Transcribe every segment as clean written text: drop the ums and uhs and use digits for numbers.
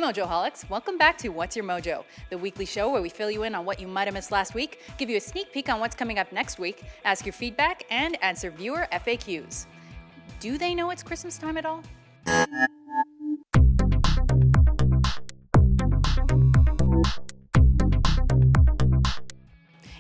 Mojoholics, welcome back to What's Your Mojo, the weekly show where we fill you in on what you might have missed last week, give you a sneak peek on what's coming up next week, ask your feedback, and answer viewer FAQs. Do they know it's Christmas time at all?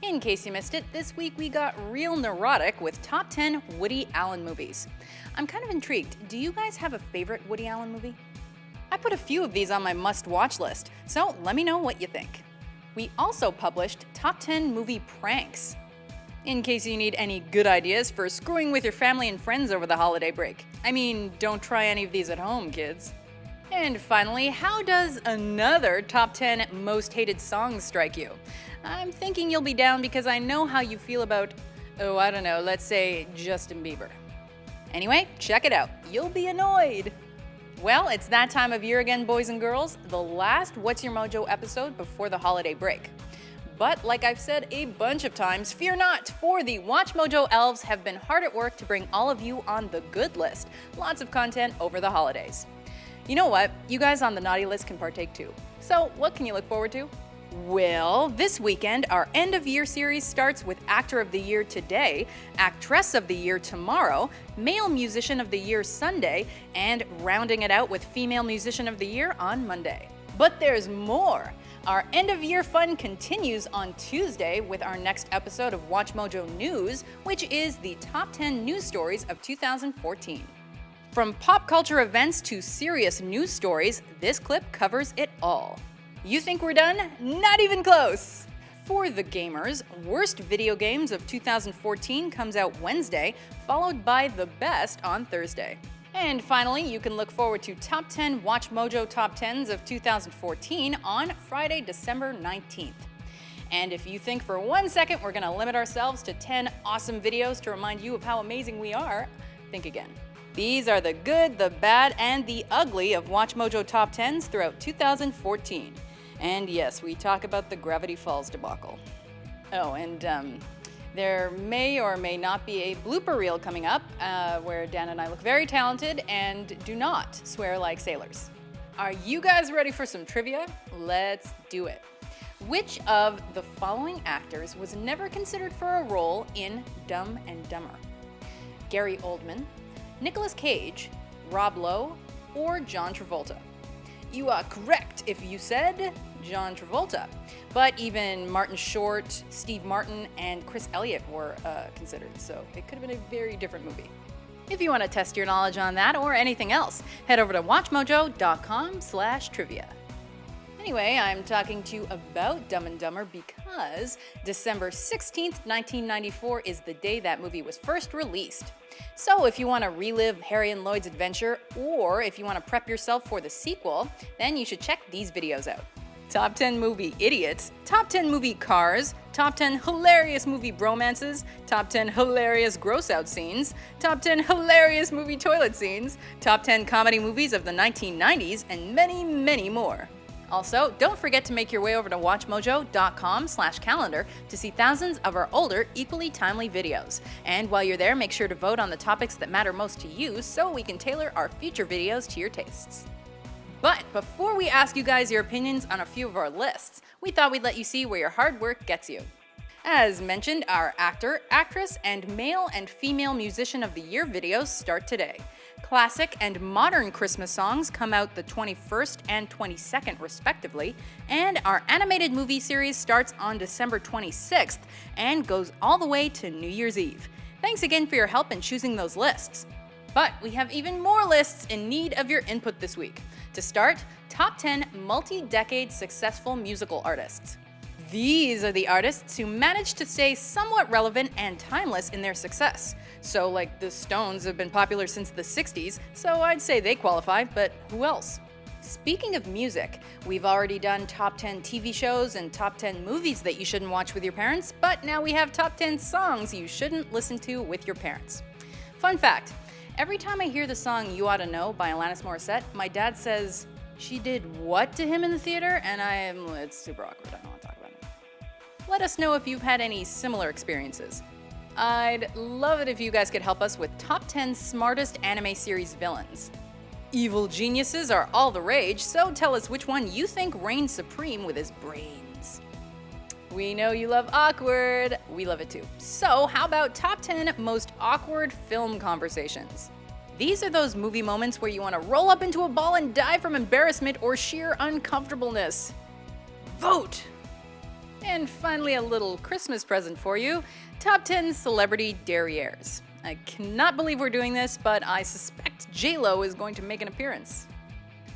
In case you missed it, this week we got real neurotic with top 10 Woody Allen movies. I'm kind of intrigued. Do you guys have a favorite Woody Allen movie? I put a few of these on my must-watch list, so let me know what you think. We also published top 10 movie pranks, in case you need any good ideas for screwing with your family and friends over the holiday break. I mean, don't try any of these at home, kids. And finally, how does another top 10 most hated songs strike you? I'm thinking you'll be down because I know how you feel about, let's say Justin Bieber. Anyway, check it out. You'll be annoyed. Well, it's that time of year again, boys and girls, the last What's Your Mojo episode before the holiday break. But like I've said a bunch of times, fear not, for the WatchMojo elves have been hard at work to bring all of you on the good list. Lots of content over the holidays. You know what? You guys on the naughty list can partake too. So what can you look forward to? Well, this weekend, our end of year series starts with Actor of the Year today, Actress of the Year tomorrow, Male Musician of the Year Sunday, and rounding it out with Female Musician of the Year on Monday. But there's more! Our end of year fun continues on Tuesday with our next episode of WatchMojo News, which is the top 10 news stories of 2014. From pop culture events to serious news stories, this clip covers it all. You think we're done? Not even close! For the gamers, Worst Video Games of 2014 comes out Wednesday, followed by The Best on Thursday. And finally, you can look forward to Top 10 WatchMojo Top 10s of 2014 on Friday, December 19th. And if you think for 1 second we're gonna limit ourselves to 10 awesome videos to remind you of how amazing we are, think again. These are the good, the bad, and the ugly of WatchMojo Top 10s throughout 2014. And yes, we talk about the Gravity Falls debacle. Oh, and there may or may not be a blooper reel coming up where Dan and I look very talented and do not swear like sailors. Are you guys ready for some trivia? Let's do it. Which of the following actors was never considered for a role in Dumb and Dumber? Gary Oldman, Nicolas Cage, Rob Lowe, or John Travolta? You are correct if you said John Travolta. But even Martin Short, Steve Martin, and Chris Elliott were considered, so it could have been a very different movie. If you want to test your knowledge on that or anything else, head over to WatchMojo.com/trivia. Anyway, I'm talking to you about Dumb and Dumber because December 16th, 1994 is the day that movie was first released. So if you want to relive Harry and Lloyd's adventure, or if you want to prep yourself for the sequel, then you should check these videos out. Top 10 movie idiots, top 10 movie cars, top 10 hilarious movie bromances, top 10 hilarious gross out scenes, top 10 hilarious movie toilet scenes, top 10 comedy movies of the 1990s, and many, many more. Also, don't forget to make your way over to WatchMojo.com/calendar to see thousands of our older, equally timely videos. And while you're there, make sure to vote on the topics that matter most to you so we can tailor our future videos to your tastes. But before we ask you guys your opinions on a few of our lists, we thought we'd let you see where your hard work gets you. As mentioned, our actor, actress, and male and female musician of the year videos start today. Classic and modern Christmas songs come out the 21st and 22nd respectively, and our animated movie series starts on December 26th and goes all the way to New Year's Eve. Thanks again for your help in choosing those lists. But we have even more lists in need of your input this week. To start, top 10 multi-decade successful musical artists. These are the artists who managed to stay somewhat relevant and timeless in their success. So like the Stones have been popular since the 60s, so I'd say they qualify, but who else? Speaking of music, we've already done top 10 TV shows and top 10 movies that you shouldn't watch with your parents, but now we have top 10 songs you shouldn't listen to with your parents. Fun fact, every time I hear the song You Oughta Know by Alanis Morissette, my dad says, "She did what to him in the theater?" And it's super awkward, I don't want to talk about it. Let us know if you've had any similar experiences. I'd love it if you guys could help us with top 10 smartest anime series villains. Evil geniuses are all the rage, so tell us which one you think reigns supreme with his brains. We know you love awkward. We love it too. So how about top 10 most awkward film conversations? These are those movie moments where you want to roll up into a ball and die from embarrassment or sheer uncomfortableness. Vote! And finally, a little Christmas present for you. Top 10 Celebrity Derrieres. I cannot believe we're doing this, but I suspect J-Lo is going to make an appearance.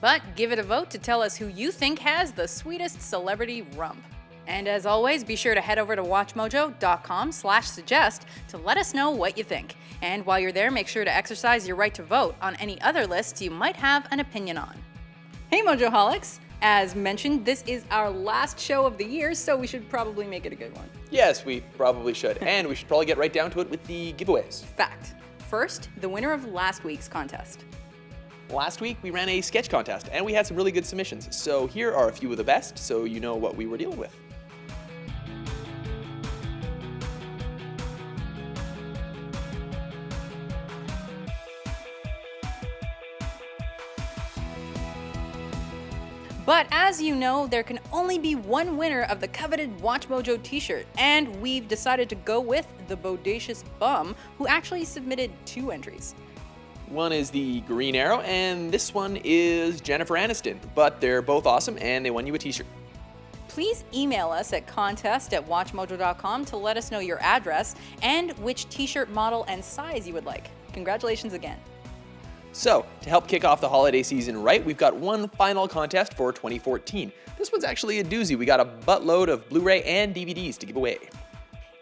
But give it a vote to tell us who you think has the sweetest celebrity rump. And as always, be sure to head over to WatchMojo.com/suggest to let us know what you think. And while you're there, make sure to exercise your right to vote on any other lists you might have an opinion on. Hey Mojoholics! As mentioned, this is our last show of the year, so we should probably make it a good one. Yes, we probably should. And we should probably get right down to it with the giveaways. Fact. First, the winner of last week's contest. Last week, we ran a sketch contest, and we had some really good submissions. So here are a few of the best, so you know what we were dealing with. But as you know, there can only be one winner of the coveted WatchMojo t-shirt, and we've decided to go with TheBodaciousBum, who actually submitted 2 entries. One is the Green Arrow, and this one is Jennifer Aniston. But they're both awesome, and they won you a t-shirt. Please email us at contest@WatchMojo.com to let us know your address and which t-shirt model and size you would like. Congratulations again. So, to help kick off the holiday season right, we've got one final contest for 2014. This one's actually a doozy. We got a buttload of Blu-ray and DVDs to give away.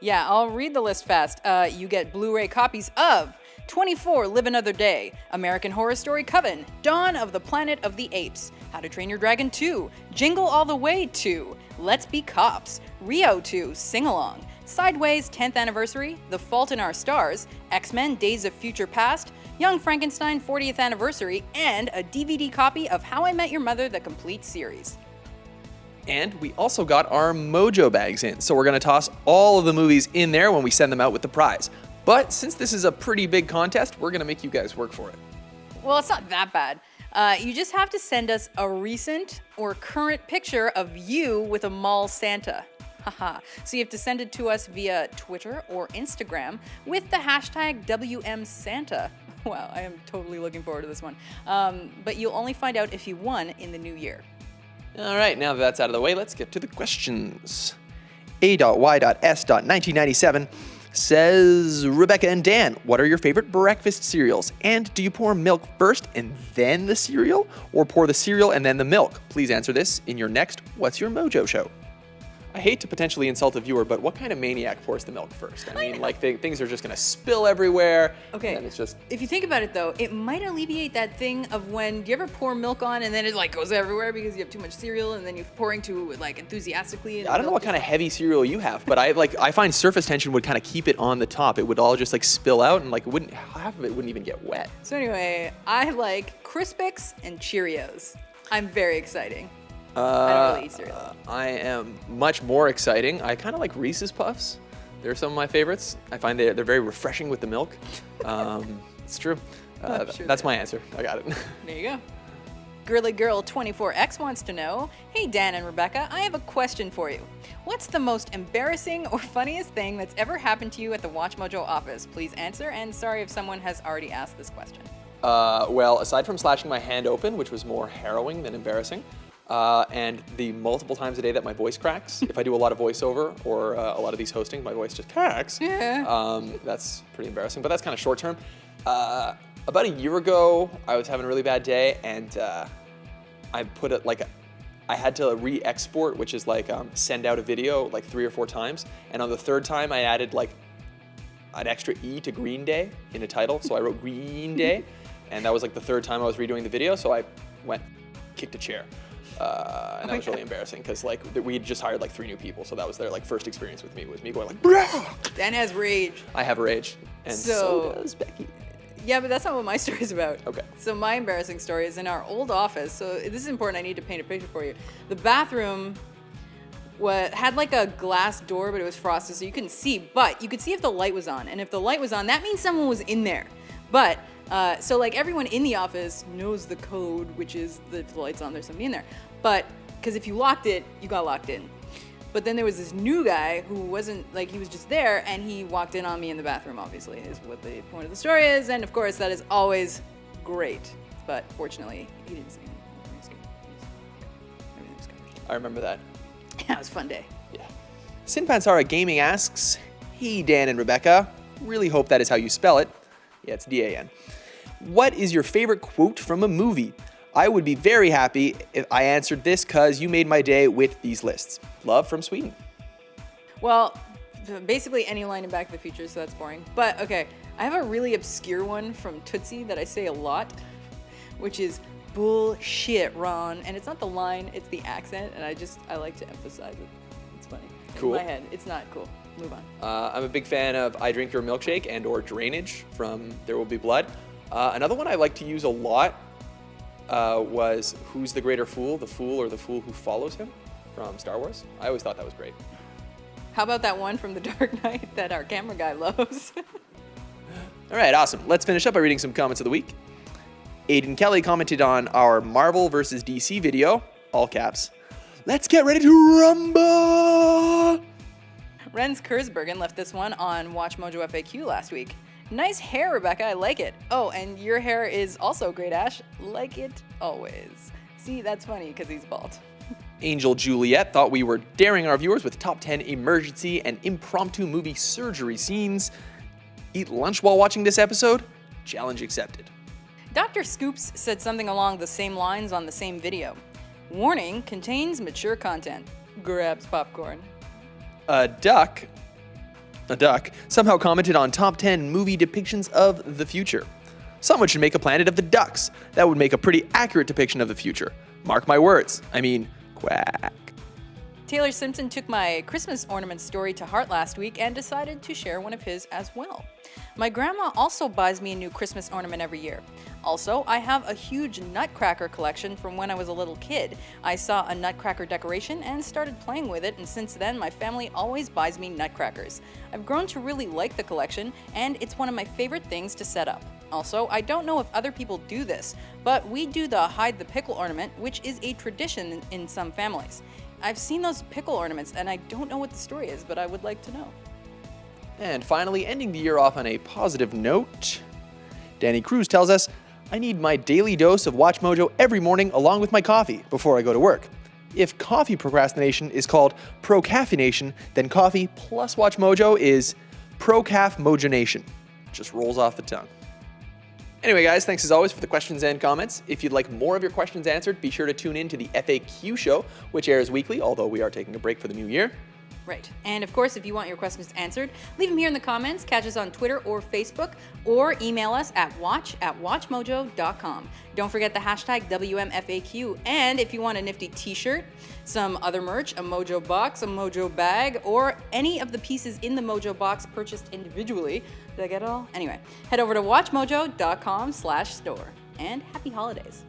Yeah, I'll read the list fast. You get Blu-ray copies of 24 Live Another Day, American Horror Story Coven, Dawn of the Planet of the Apes, How to Train Your Dragon 2, Jingle All the Way 2, Let's Be Cops, Rio 2, Sing Along, Sideways 10th Anniversary, The Fault in Our Stars, X-Men Days of Future Past, Young Frankenstein 40th Anniversary, and a DVD copy of How I Met Your Mother, the complete series. And we also got our Mojo bags in, so we're going to toss all of the movies in there when we send them out with the prize. But since this is a pretty big contest, we're going to make you guys work for it. Well, it's not that bad. You just have to send us a recent or current picture of you with a mall Santa. Haha. So you have to send it to us via Twitter or Instagram with the hashtag WMSanta. Wow, I am totally looking forward to this one. But you'll only find out if you won in the new year. All right, now that that's out of the way, let's get to the questions. A.Y.S.1997 says, Rebecca and Dan, what are your favorite breakfast cereals? And do you pour milk first and then the cereal? Or pour the cereal and then the milk? Please answer this in your next What's Your Mojo show. I hate to potentially insult a viewer, but what kind of maniac pours the milk first? I mean, like, things are just gonna spill everywhere. Okay, And it's just... if you think about it though, it might alleviate that thing of when, do you ever pour milk on and then it like goes everywhere because you have too much cereal and then you're pouring too like enthusiastically? And I don't know what kind of heavy cereal you have, but I find surface tension would kind of keep it on the top. It would all just like spill out and like half of it wouldn't even get wet. So anyway, I like Crispix and Cheerios. I'm very exciting. I don't really eat cereal. I am much more exciting. I kind of like Reese's Puffs. They're some of my favorites. I find they're very refreshing with the milk. It's true. Sure that's my answer. I got it. There you go. Girly Girl 24X wants to know, hey Dan and Rebecca, I have a question for you. What's the most embarrassing or funniest thing that's ever happened to you at the WatchMojo office? Please answer, and sorry if someone has already asked this question. Well, aside from slashing my hand open, which was more harrowing than embarrassing, and the multiple times a day that my voice cracks. If I do a lot of voiceover or a lot of these hosting, my voice just cracks. Yeah. That's pretty embarrassing, but that's kind of short term. About a year ago, I was having a really bad day, and I put it like I had to re-export, which is like send out a video like 3 or 4 times, and on the 3rd time, I added like an extra E to Green Day in the title, so I wrote Green Day, and that was like the 3rd time I was redoing the video, so I kicked a chair. And that was really embarrassing because like we had just hired like 3 new people, so that was their like first experience with me, was me going like, Bruh! Dan has rage. I have rage, and so does Becky. Yeah, but that's not what my story is about. Okay. So my embarrassing story is in our old office. So this is important. I need to paint a picture for you. The bathroom had like a glass door, but it was frosted, so you couldn't see. But you could see if the light was on, and if the light was on, that means someone was in there. But So like everyone in the office knows the code, which is the lights on, there's somebody in there. But because if you locked it, you got locked in. But then there was this new guy who wasn't, like, he was just there, and he walked in on me in the bathroom, obviously, is what the point of the story is. And of course, that is always great. But fortunately, he didn't see me. Everything was covered. I remember that. Yeah, it was a fun day. Yeah. Sinpansara Gaming asks, "Hey Dan and Rebecca, really hope that is how you spell it." Yeah, it's D-A-N. "What is your favorite quote from a movie? I would be very happy if I answered this because you made my day with these lists. Love from Sweden." Well, basically any line in Back to the Future, so that's boring. But okay, I have a really obscure one from Tootsie that I say a lot, which is "bullshit, Ron." And it's not the line, it's the accent, and I like to emphasize it. It's funny. Cool. In my head, it's not cool. Move on. I'm a big fan of "I Drink Your Milkshake" and or "Drainage" from There Will Be Blood. Another one I like to use a lot was "Who's the greater fool, the fool or the fool who follows him?" from Star Wars. I always thought that was great. How about that one from The Dark Knight that our camera guy loves? All right, awesome. Let's finish up by reading some comments of the week. Aidan Kelley commented on our Marvel versus DC video, all caps. "Let's get ready to rumble!" Rens Kersbergen left this one on WatchMojo FAQ last week. "Nice hair, Rebecca. I like it. Oh, and your hair is also great, Ash. Like it always." See, that's funny because he's bald. Angel Juliet thought we were daring our viewers with top 10 emergency and impromptu movie surgery scenes. Eat lunch while watching this episode? Challenge accepted. Dr. Scoops said something along the same lines on the same video. "Warning, contains mature content. Grabs popcorn." A duck somehow commented on top 10 movie depictions of the future. "Someone should make a planet of the ducks. That would make a pretty accurate depiction of the future. Mark my words. I mean, quack." Taylor Simpson took my Christmas ornament story to heart last week and decided to share one of his as well. "My grandma also buys me a new Christmas ornament every year. Also, I have a huge nutcracker collection from when I was a little kid. I saw a nutcracker decoration and started playing with it, and since then my family always buys me nutcrackers. I've grown to really like the collection, and it's one of my favorite things to set up. Also, I don't know if other people do this, but we do the hide the pickle ornament, which is a tradition in some families. I've seen those pickle ornaments, and I don't know what the story is, but I would like to know." And finally, ending the year off on a positive note, Dani Cruz tells us, "I need my daily dose of WatchMojo every morning along with my coffee before I go to work. If coffee procrastination is called procaffeination, then coffee plus WatchMojo is procaf-mojonation." Just rolls off the tongue. Anyway, guys, thanks as always for the questions and comments. If you'd like more of your questions answered, be sure to tune in to the FAQ show, which airs weekly, although we are taking a break for the new year. Right. And of course, if you want your questions answered, leave them here in the comments, catch us on Twitter or Facebook, or email us at watch@WatchMojo.com. Don't forget the hashtag WMFAQ. And if you want a nifty t-shirt, some other merch, a Mojo box, a Mojo bag, or any of the pieces in the Mojo box purchased individually, did I get it all? Anyway, head over to WatchMojo.com/store. And happy holidays.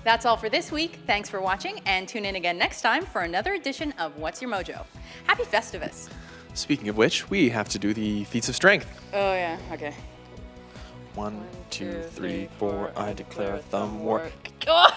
That's all for this week. Thanks for watching, and tune in again next time for another edition of What's Your Mojo? Happy Festivus. Speaking of which, we have to do the feats of strength. Oh yeah, okay. 1, 2, 3, 4, I declare a thumb war. Oh!